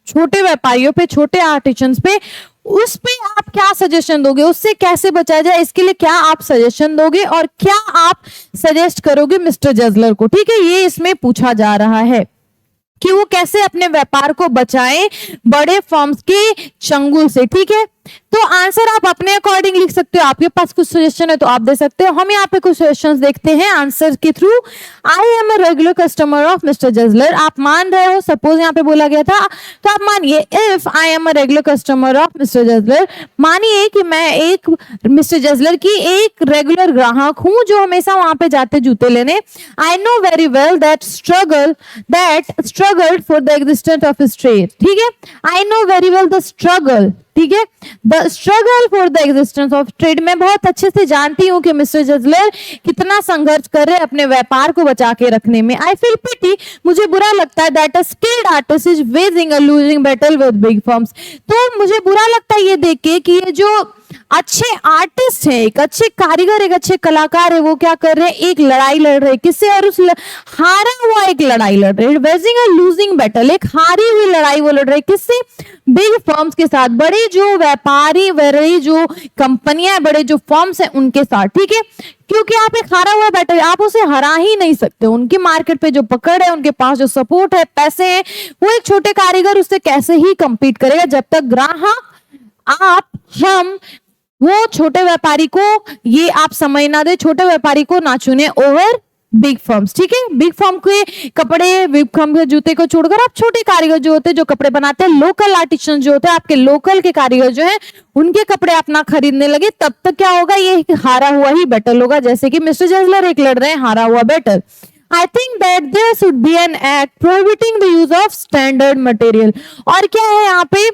छोटे व्यापारियों पे, छोटे आर्टिशंस पे, उस पे आप क्या सजेशन दोगे, उससे कैसे बचा जाए, इसके लिए क्या आप सजेशन दोगे और क्या आप सजेस्ट करोगे मिस्टर जेजलर को। ठीक है, ये इसमें पूछा जा रहा है कि वो कैसे अपने व्यापार को बचाएं बड़े फर्म्स के चंगुल से। ठीक है, तो आंसर आप अपने अकॉर्डिंग लिख सकते हो, आपके पास कुछ सजेशन है तो आप दे सकते हो। हम यहाँ पे कुछ सजेशंस देखते हैं आंसर के थ्रू। I am a regular customer of mister Gessler, आप मान रहे हो, सपोज यहाँ पे बोला गया था तो आप मानिए if I am a regular customer of mister Gessler, मानिए कि मैं एक मिस्टर जजलर की एक रेगुलर ग्राहक हूं जो हमेशा वहां पे जाते जूते लेने। I know very well that struggle for the existence of his trade, ठीक है, I know very well the struggle, ठीक है, the struggle for the existence of trade, मैं बहुत अच्छे से जानती हूँ कि मिस्टर जजलर कितना संघर्ष कर रहे हैं अपने व्यापार को बचा के रखने में। आई फील पिटी, मुझे बुरा लगता है that a skilled artist is waging a losing battle with big firms, तो मुझे बुरा लगता है ये देख के कि ये जो अच्छे आर्टिस्ट है, एक अच्छे कारीगर, एक अच्छे कलाकार है, वो क्या कर रहे हैं, एक लड़ाई लड़ रहे हैं किससे, और उस हारा हुआ एक लड़ाई लड़ रहे हैं, वेजिंग अ लूजिंग बैटल, एक हारी हुई लड़ाई वो लड़ रहे हैं किससे, बिग फर्म्स के साथ, बड़े जो व्यापारी, बड़े जो कंपनियां, बड़े जो फर्म्स हैं उनके साथ, ठीक है, क्योंकि आप एक हारा हुआ बैटल, आप उसे हरा ही नहीं सकते, उनकी मार्केट पे जो पकड़ है, उनके पास जो सपोर्ट है, पैसे हैं, वो एक छोटे कारीगर उससे कैसे ही compete करेगा जब तक ग्राहक, आप, हम, वो छोटे व्यापारी को, ये आप समझ ना दे, छोटे व्यापारी को ना चुने ओवर बिग फर्म्स, ठीक है, बिग फर्म के कपड़े, बिग फर्म के जूते को छोड़कर आप छोटे कारीगर जो होते हैं, जो कपड़े बनाते हैं, लोकल आर्टिसन जो होते हैं, आपके लोकल के कारीगर जो है, उनके कपड़े अपना खरीदने लगे, तब तक क्या होगा, ये हारा हुआ ही बैटल होगा, जैसे कि मिस्टर जजलर एक लड़ रहे हैं हारा हुआ battle. I think that there should be an act prohibiting the use of standard material, और क्या है यहाँ पे,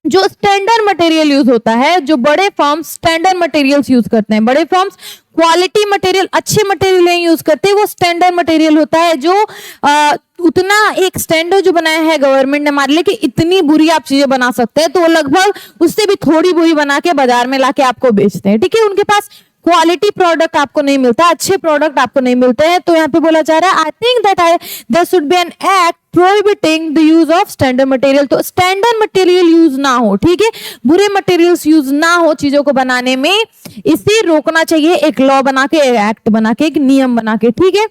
जो स्टैंडर्ड मटेरियल यूज होता है, जो बड़े फर्म्स स्टैंडर्ड मटेरियल्स यूज करते हैं, बड़े फर्म्स क्वालिटी मटेरियल, अच्छे मटेरियल नहीं यूज करते, वो स्टैंडर्ड मटेरियल होता है जो उतना एक स्टैंडर्ड जो बनाया है गवर्नमेंट ने हमारे लिए कि इतनी बुरी आप चीजें बना सकते हैं, तो वो लगभग उससे भी थोड़ी बुरी बना के बाजार में लाके आपको बेचते हैं, ठीक है, उनके पास क्वालिटी प्रोडक्ट आपको नहीं मिलता, अच्छे प्रोडक्ट आपको नहीं मिलते हैं। तो यहाँ पे बोला जा रहा है I think that there should be an act prohibiting the use of standard material, तो स्टैंडर्ड मटेरियल यूज ना हो, ठीक है, बुरे मटेरियल्स यूज ना हो चीजों को बनाने में, इसे रोकना चाहिए, एक लॉ बना के, एक एक्ट बना के, एक नियम बना के, ठीक है,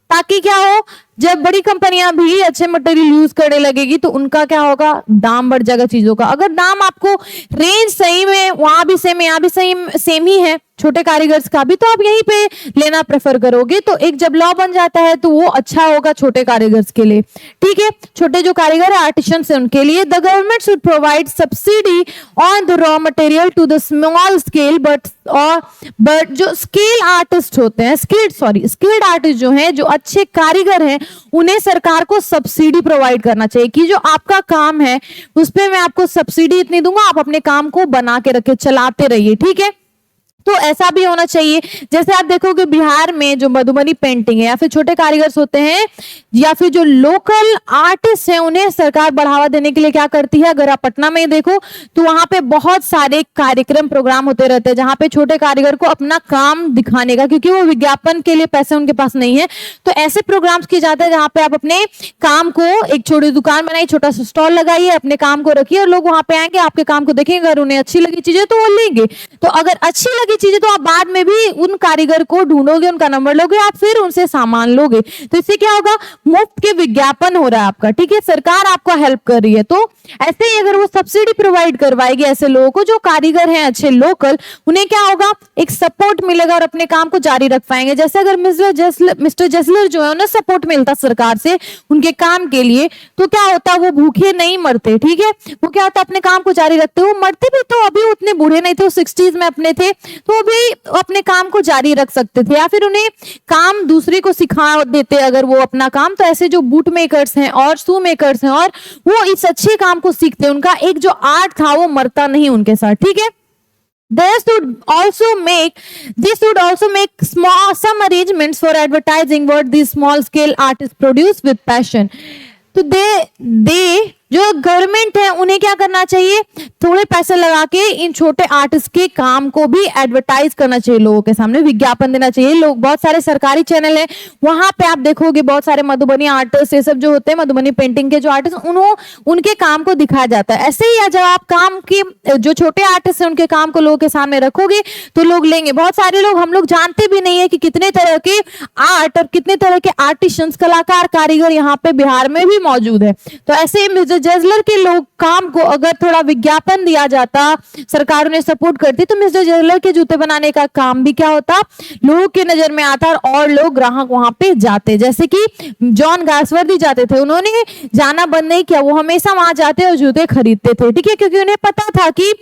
ताकि क्या हो, जब बड़ी कंपनियां भी अच्छे मटेरियल यूज करने लगेगी तो उनका क्या होगा, दाम बढ़ जाएगा चीजों का। अगर दाम आपको रेंज सही में वहां भी सेम है, यहाँ भी सेम ही है छोटे कारीगर्स का भी, तो आप यहीं पे लेना प्रेफर करोगे, तो एक जब लॉ बन जाता है तो वो अच्छा होगा छोटे कारीगर्स के लिए, ठीक है, छोटे जो कारीगर है, आर्टिसंस है, उनके लिए। The government should provide subsidy on the raw material to the small scale but जो स्केल आर्टिस्ट होते हैं, स्किल्ड आर्टिस्ट जो हैं, जो अच्छे कारीगर हैं, उन्हें सरकार को सब्सिडी प्रोवाइड करना चाहिए कि जो आपका काम है उस पे मैं आपको सब्सिडी इतनी दूंगा, आप अपने काम को बना के रखे, चलाते रहिए, ठीक है। तो ऐसा भी होना चाहिए, जैसे आप देखोगे बिहार में जो मधुबनी पेंटिंग है, या फिर छोटे कारीगर होते हैं, या फिर जो लोकल आर्टिस्ट हैं, उन्हें सरकार बढ़ावा देने के लिए क्या करती है, अगर आप पटना में देखो तो वहां पे बहुत सारे कार्यक्रम प्रोग्राम होते रहते हैं जहां पे छोटे कारीगर को अपना काम दिखाने का, क्योंकि वो विज्ञापन के लिए पैसे उनके पास नहीं है, तो ऐसे प्रोग्राम्स किए जाते हैं जहां पे आप अपने काम को, एक छोटी दुकान बनाइए, छोटा सा स्टॉल लगाइए, अपने काम को रखिए, और लोग वहां पे आएंगे, आपके काम को देखेंगे, अगर उन्हें अच्छी लगी चीजें तो वो लेंगे, तो अगर अच्छी लगी चीजें तो आप बाद में भी उन कारीगर को ढूंढोगे, उनका नंबर लोगे, आप फिर उनसे सामान लोगे, तो इससे क्या होगा, मुफ्त के विज्ञापन हो रहा है आपका, ठीक है, सरकार आपको हेल्प कर रही है। तो ऐसे ही अगर वो सब्सिडी प्रोवाइड करवाएगी ऐसे लोगों को जो कारीगर हैं अच्छे लोकल, उन्हें क्या होगा, एक सपोर्ट मिलेगा और अपने काम को जारी रख पाएंगे। जैसे अगर मिस्टर जसलर जो है उन्हें सपोर्ट मिलता सरकार से उनके काम के लिए, तो क्या होता, वो भूखे नहीं मरते, ठीक है, वो क्या होता, अपने काम को जारी रखते, वो मरते भी तो अभी उतने बूढ़े नहीं थे, वो 60s में अपने थे, तो अभी अपने काम को जारी रख सकते थे, या फिर उन्हें काम दूसरे को सिखा देते अगर वो अपना काम। तो ऐसे जो बूट मेकर्स हैं और शू मेकर्स हैं, और वो इस अच्छे काम को सीखते हैं, उनका एक जो आर्ट था वो मरता नहीं उनके साथ, ठीक है। This should also make some arrangements for advertising what these small scale artists produce with passion. तो दे जो गवर्नमेंट है उन्हें क्या करना चाहिए, थोड़े पैसे लगा के इन छोटे आर्टिस्ट के काम को भी एडवर्टाइज करना चाहिए, लोगों के सामने विज्ञापन देना चाहिए। लोग, बहुत सारे सरकारी चैनल है, वहां पे आप देखोगे बहुत सारे मधुबनी आर्टिस्ट, ये सब जो होते हैं मधुबनी पेंटिंग के जो आर्टिस्ट, उनके काम को दिखाया जाता है। ऐसे ही जब आप काम की जो छोटे आर्टिस्ट है उनके काम को लोगों के सामने रखोगे तो लोग लेंगे। बहुत सारे लोग, हम लोग जानते भी नहीं है कि कितने तरह के आर्ट और कितने तरह के आर्टिशंस, कलाकार, कारीगर यहाँ पे बिहार में भी मौजूद है। तो ऐसे ही मिस्टर जजलर के लोग काम को अगर थोड़ा विज्ञापन दिया जाता, सरकार उन्हें सपोर्ट करती, तो मिस्टर जजलर के जूते बनाने का काम भी क्या होता, लोगों की नजर में आता और लोग ग्राहक वहां पे जाते। जैसे कि जॉन गार्सवर्दी जाते थे, उन्होंने जाना बंद नहीं किया, वो हमेशा वहां जाते और जूते खरीदते थे, ठीक है, क्योंकि उन्हें पता था कि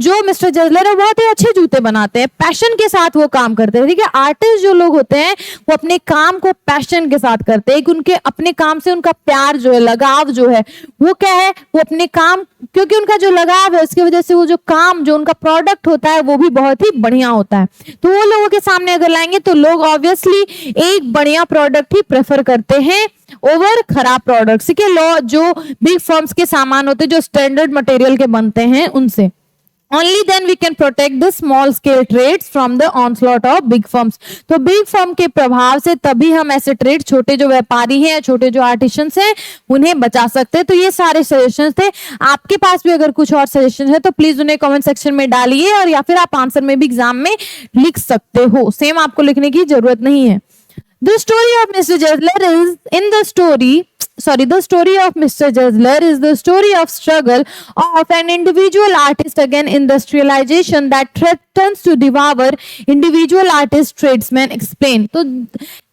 जो मिस्टर जजलर है बहुत ही अच्छे जूते बनाते हैं, पैशन के साथ वो काम करते हैं, ठीक है। आर्टिस्ट जो लोग होते हैं वो अपने काम को पैशन के साथ करते हैं, उनके अपने काम से उनका प्यार जो है, लगाव जो है, वो क्या है, वो अपने काम, क्योंकि उनका जो लगाव है उसकी वजह से वो जो काम, जो उनका प्रोडक्ट होता है वो भी बहुत ही बढ़िया होता है। तो वो लोगों के सामने अगर लाएंगे तो लोग ऑब्वियसली एक बढ़िया प्रोडक्ट ही प्रेफर करते हैं ओवर खराब प्रोडक्ट्स, ठीक है। जो बिग फर्म्स के सामान होते हैं, जो स्टैंडर्ड मटेरियल के बनते हैं, उनसे Only then we can protect the small scale trades from the onslaught of big firms. तो बिग फर्म के प्रभाव से तभी हम ऐसे ट्रेड, छोटे जो व्यापारी हैं, छोटे जो आर्टिशंस हैं, उन्हें बचा सकते हैं। तो ये सारे सजेशंस थे। आपके पास भी अगर कुछ और सजेशन है तो प्लीज उन्हें कमेंट सेक्शन में डालिए, और या फिर आप आंसर में भी एग्जाम में लिख सकते हो, सेम आपको लिखने की जरूरत नहीं है। The story of Mr. Jazler is in the story. The story of Mr. Jazler is the story of struggle of an individual artist against industrialization that threatens to devour individual artist tradesmen explain. तो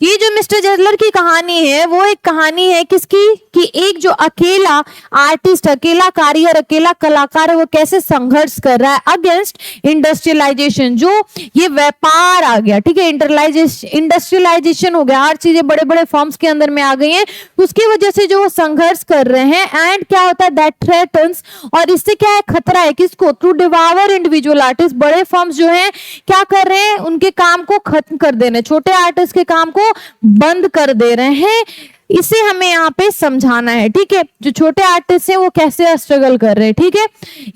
ये जो mister जजलर की कहानी है वो एक कहानी है किसकी, कि एक जो अकेला आर्टिस्ट, अकेला कारीगर, अकेला कलाकार है, वो कैसे संघर्ष कर रहा है अगेंस्ट इंडस्ट्रियलाइजेशन, जो ये व्यापार आ गया, ठीक है, इंडस्ट्रियलाइजेशन हो गया, हर चीजें बड़े बड़े फॉर्म्स के अंदर में आ गई हैं, उसकी वजह से जो वो संघर्ष कर रहे हैं। एंड क्या होता है, दैट थ्रेटन्स, और इससे क्या है, खतरा है किसको, टू डिवावर इंडिविजुअल आर्टिस्ट, बड़े फॉर्म्स जो हैं क्या कर रहे हैं, उनके काम को खत्म कर दे रहे हैं, छोटे आर्टिस्ट के काम को बंद कर दे रहे हैं। इसे हमें यहाँ पे समझाना है, ठीक है, जो छोटे आर्टिस्ट हैं वो कैसे स्ट्रगल कर रहे हैं, ठीक है,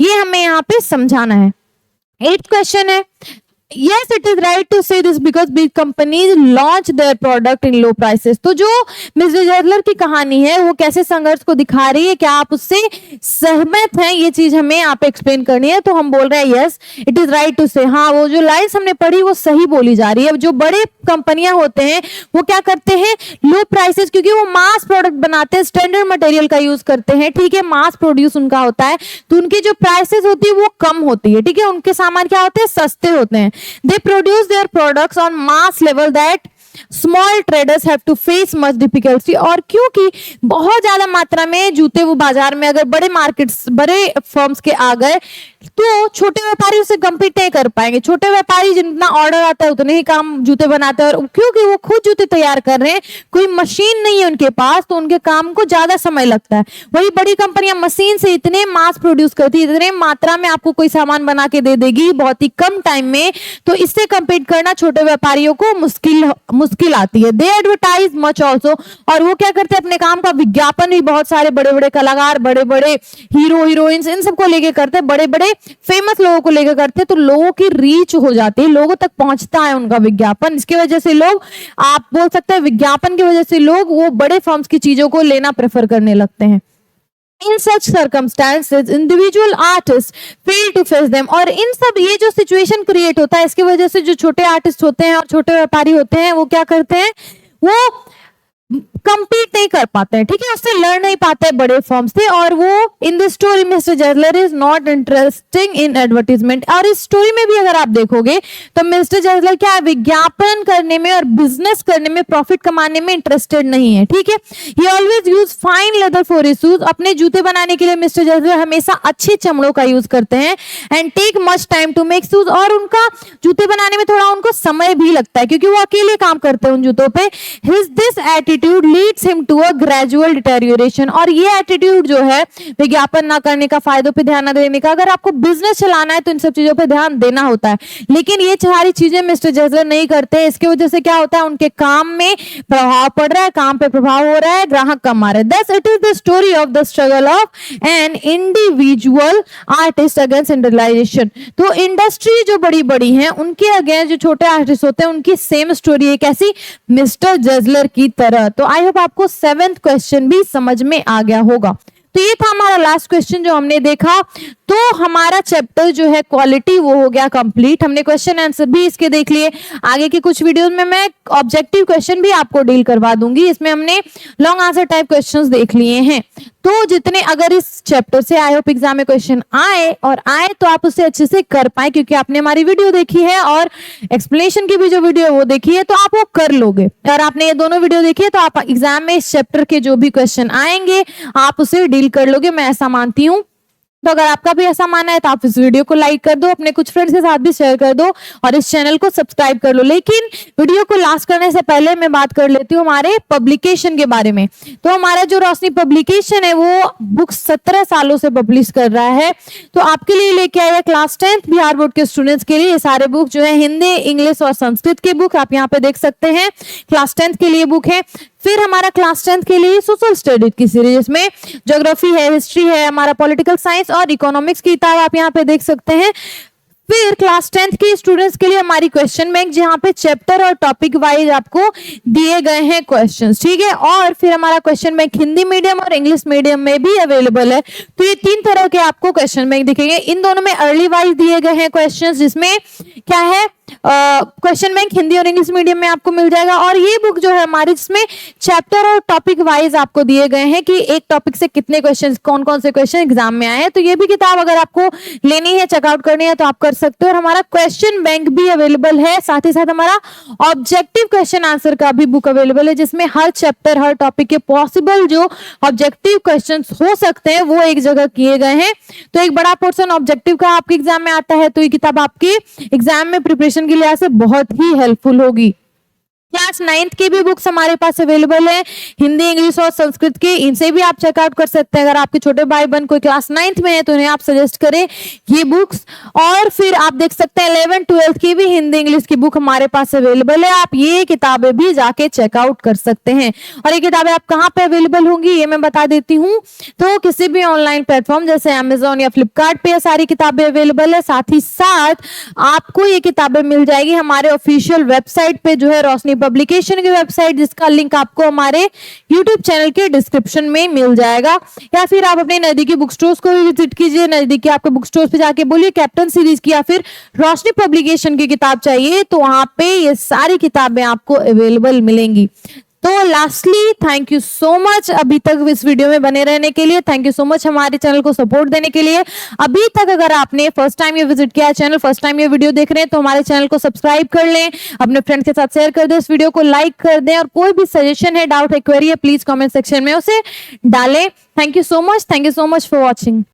ये हमें यहाँ पे समझाना है। 8th क्वेश्चन है, Yes, it is right to say this because big companies launch their product in low prices. तो जो मिस्टर जजलर की कहानी है वो कैसे संघर्ष को दिखा रही है, क्या आप उससे सहमत हैं, ये चीज हमें आप एक्सप्लेन करनी है। तो हम बोल रहे हैं yes it is right to say, हाँ वो जो लाइन्स हमने पढ़ी वो सही बोली जा रही है। जो बड़े कंपनियां होते हैं वो क्या करते हैं, लो प्राइसेस, क्योंकि वो मास प्रोडक्ट बनाते हैं, स्टैंडर्ड मटेरियल का यूज करते हैं, ठीक है, मास प्रोड्यूस उनका होता है, तो उनकी जो प्राइसेस होती है वो कम होती है, ठीक है, उनके सामान क्या होते हैं, सस्ते होते हैं। They produce their products on mass level that small traders have to face much difficulty. और क्योंकि बहुत ज्यादा मात्रा में जूते वो बाजार में अगर बड़े मार्केट्स, बड़े फर्म्स के आ गए तो छोटे व्यापारी उससे कम्पीट नहीं कर पाएंगे। छोटे व्यापारी जितना ऑर्डर आता है उतने ही काम जूते बनाते हैं, और क्योंकि वो खुद जूते तैयार कर रहे हैं, कोई मशीन नहीं है उनके पास, तो उनके काम को ज्यादा समय लगता है। वही बड़ी कंपनियां मशीन से इतने मास प्रोड्यूस करती है, इतने मात्रा में आपको कोई सामान बना के दे देगी बहुत ही कम टाइम में, तो इससे कम्पीट करना छोटे व्यापारियों को मुश्किल आती है। दे एडवर्टाइज मच ऑल्सो, और वो क्या करते हैं, अपने काम का विज्ञापन भी बहुत सारे बड़े बड़े कलाकार, बड़े बड़े हीरो हीरोइंस, इन सबको लेके करते हैं, बड़े बड़े फेमस लोगों को लेकर करते हैं, तो लोगों की रीच हो जाती है, लोगों तक पहुंचता है उनका विज्ञापन। इसकी वजह से लोग, आप बोल सकते हैं विज्ञापन की वजह से लोग वो बड़े फर्म्स की चीजों को लेना प्रेफर करने लगते हैं। In such circumstances, individual artists fail to face them। और इन सब ये जो सिचुएशन क्रिएट होता है, इसकी वजह से जो छोटे आर्टिस्ट होते हैं और छोटे व्यापारी होते हैं वो क्या करते हैं, वो कंपीट नहीं कर पाते हैं, ठीक है, उससे लड़ नहीं पाते बड़े फर्म्स से। और वो in the story mister Gessler is not interesting in advertisement. और इस स्टोरी में भी अगर आप देखोगे तो मिस्टर जजलर क्या है, विज्ञापन करने में और बिजनेस करने में, प्रॉफिट कमाने में इंटरेस्टेड नहीं है, ठीक है। ही always use fine leather for his shoes. अपने जूते बनाने के लिए मिस्टर जजलर हमेशा अच्छे चमड़ों का यूज करते हैं। And take much time to make shoes. और उनका जूते बनाने में थोड़ा उनको समय भी लगता है क्योंकि वो अकेले काम करते हैं उन जूतों पे। His this attitude leads him to a gradual deterioration. और ये एटीट्यूड जो है विज्ञापन ना करने का, फायदों पे ध्यान न देने का, अगर आपको बिजनेस चलाना है तो इन सब चीजों पे ध्यान देना होता है, लेकिन ये सारी चीजें मिस्टर जजलर नहीं करते। इसकी वजह से क्या होता है, उनके काम में प्रभाव पड़ रहा है, काम पे प्रभाव हो रहा है, ग्राहक कम आ रहे हैं। Thus it is the story of the struggle of an individual artist against industrialization। तो इंडस्ट्री जो बड़ी बड़ी है उनके अगेंस्ट जो छोटे आर्टिस्ट होते हैं उनकी सेम स्टोरी है, कैसी, मिस्टर जजलर की तरह। तो आई होप आपको 7th क्वेश्चन भी समझ में आ गया होगा। तो ये था हमारा लास्ट क्वेश्चन जो हमने देखा। तो हमारा चैप्टर जो है क्वालिटी वो हो गया कंप्लीट। हमने क्वेश्चन आंसर भी इसके देख लिए। आगे की कुछ वीडियोस में मैं ऑब्जेक्टिव क्वेश्चन भी आपको डील करवा दूंगी। इसमें हमने लॉन्ग आंसर टाइप क्वेश्चंस देख लिए हैं। तो जितने अगर इस चैप्टर से आई होप एग्जाम में क्वेश्चन आए तो आप उससे अच्छे से कर पाए, क्योंकि आपने हमारी वीडियो देखी है और एक्सप्लेनेशन की भी जो वीडियो वो देखी है, तो आप वो कर लोगे। अगर आपने ये दोनों वीडियो देखी है तो आप एग्जाम में इस चैप्टर के जो भी क्वेश्चन आएंगे आप उसे डील कर लोगे, मैं ऐसा मानती हूँ। तो अगर आपका भी ऐसा मानना है तो आप इस वीडियो को लाइक कर दो, अपने कुछ फ्रेंड्स के साथ भी शेयर कर दो और इस चैनल को सब्सक्राइब कर लो। लेकिन वीडियो को लास्ट करने से पहले मैं बात कर लेती हूँ हमारे पब्लिकेशन के बारे में। तो हमारा जो रोशनी पब्लिकेशन है वो बुक 17 सालों से पब्लिश कर रहा है। तो आपके लिए लेके आया क्लास 10th बिहार बोर्ड के स्टूडेंट्स के लिए ये सारे बुक जो है हिंदी, इंग्लिश और संस्कृत के बुक आप यहाँ पे देख सकते हैं। क्लास 10th के लिए बुक है। फिर हमारा क्लास 10th के लिए सोशल स्टडीज की सीरीज, इसमें ज्योग्राफी है, हिस्ट्री है, हमारा पॉलिटिकल साइंस और इकोनॉमिक्स की किताब आप यहाँ पे देख सकते हैं। फिर क्लास 10th के स्टूडेंट्स के लिए हमारी क्वेश्चन बैंक, जहां पे चैप्टर और टॉपिक वाइज आपको दिए गए हैं क्वेश्चंस, ठीक है। और फिर हमारा क्वेश्चन बैंक हिंदी मीडियम और इंग्लिश मीडियम में भी अवेलेबल है। तो ये 3 तरह के आपको क्वेश्चन बैंक दिखेंगे। इन दोनों में अर्ली वाइज दिए गए हैं क्वेश्चंस, जिसमें क्या है क्वेश्चन बैंक हिंदी और इंग्लिश मीडियम में आपको मिल जाएगा। और ये बुक जो है हमारी, जिसमें चैप्टर और टॉपिक वाइज आपको दिए गए हैं कि एक टॉपिक से कितने क्वेश्चन, कौन कौन से क्वेश्चन एग्जाम में आए हैं। तो ये भी किताब अगर आपको लेनी है, चेकआउट करनी है तो आप कर सकते हो। और हमारा क्वेश्चन बैंक भी अवेलेबल है, साथ ही साथ हमारा ऑब्जेक्टिव क्वेश्चन आंसर का भी बुक अवेलेबल है, जिसमें हर चैप्टर, हर टॉपिक के पॉसिबल जो ऑब्जेक्टिव क्वेश्चन हो सकते हैं वो एक जगह किए गए हैं। तो एक बड़ा पोर्शन ऑब्जेक्टिव का आपके एग्जाम में आता है, तो ये किताब आपके एग्जाम में प्रिपरेशन के लिहाज से बहुत ही हेल्पफुल होगी। क्लास 9th की भी बुक्स हमारे पास अवेलेबल है, हिंदी, इंग्लिश और संस्कृत के। इनसे भी आप चेकआउट कर सकते हैं। अगर आपके छोटे भाई बहन कोई क्लास 9th में है तो उन्हें आप सजेस्ट करें ये बुक्स। और फिर आप देख सकते हैं 11th 12th की भी हिंदी, इंग्लिश की बुक हमारे पास अवेलेबल है। आप ये किताबें भी जाके चेकआउट कर सकते हैं। और ये किताबें आप कहाँ पे अवेलेबल होंगी ये मैं बता देती हूँ। तो किसी भी ऑनलाइन प्लेटफॉर्म जैसे अमेजोन या फ्लिपकार्ट पे सारी किताबें अवेलेबल है। साथ ही साथ आपको ये किताबें मिल जाएगी हमारे ऑफिशियल वेबसाइट पे, जो है रोशनी पब्लिकेशन की वेबसाइट, जिसका लिंक आपको हमारे YouTube चैनल के डिस्क्रिप्शन में मिल जाएगा। या फिर आप अपने नजदीकी बुक स्टोर्स को भी विजिट कीजिए। नजदीकी आपके बुक स्टोर्स पे जाके बोलिए कैप्टन सीरीज की या फिर रोशनी पब्लिकेशन की किताब चाहिए, तो वहां पे ये सारी किताबें आपको अवेलेबल मिलेंगी। तो lastly thank you so much अभी तक इस वीडियो में बने रहने के लिए। थैंक यू सो मच हमारे चैनल को सपोर्ट देने के लिए। अभी तक अगर आपने फर्स्ट टाइम ये विजिट किया चैनल, फर्स्ट टाइम ये वीडियो देख रहे हैं, तो हमारे चैनल को सब्सक्राइब कर लें, अपने फ्रेंड्स के साथ शेयर कर दें, इस वीडियो को लाइक कर दें। और कोई भी सजेशन है, डाउट है, क्वेरी है, प्लीज कॉमेंट सेक्शन में उसे डालें। Thank you so much for watching.